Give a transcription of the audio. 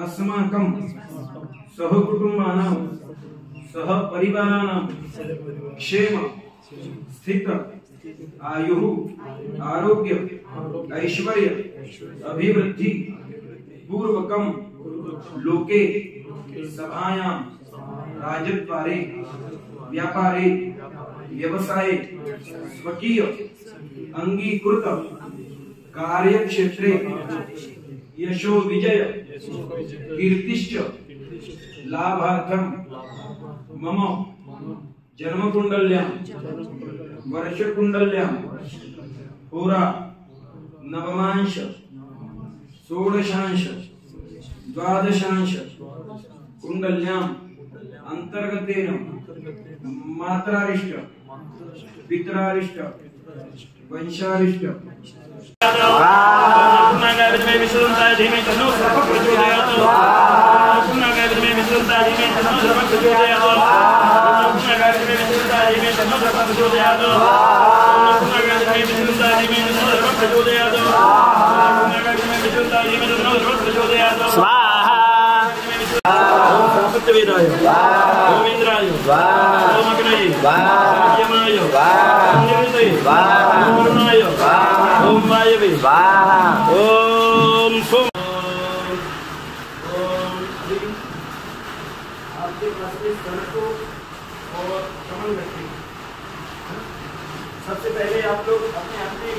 अस्माकं सहकुटुम्बानां सहपरिवाराणां क्षेम स्थित आयुः आरोग्य ऐश्वर्य अभिवृद्धि पूर्वकं लोके सभायां राजद्वारे व्यापारे व्यवसाये स्वकीय अंगीकृत कार्यक्षेत्रे यशो विजय कीर्तिश्च लाभार्थं मम जन्मकुंडल्यां वर्षकुंडल्यां होरा नवमांश षोडशांश द्वादशांश कुंडल्यां अंतर्गतेन मात्रारिष्ट पितरारिष्ट वंशारिष्ट सत्यवीराय ओम इंद्राय ओम अग्नये ओम यमाय ओम निरुते ओम वरुणाय ओम वायवे ओम सोम आपके पास इस धन को और कमल रखें। सबसे पहले आप लोग अपने हाथ में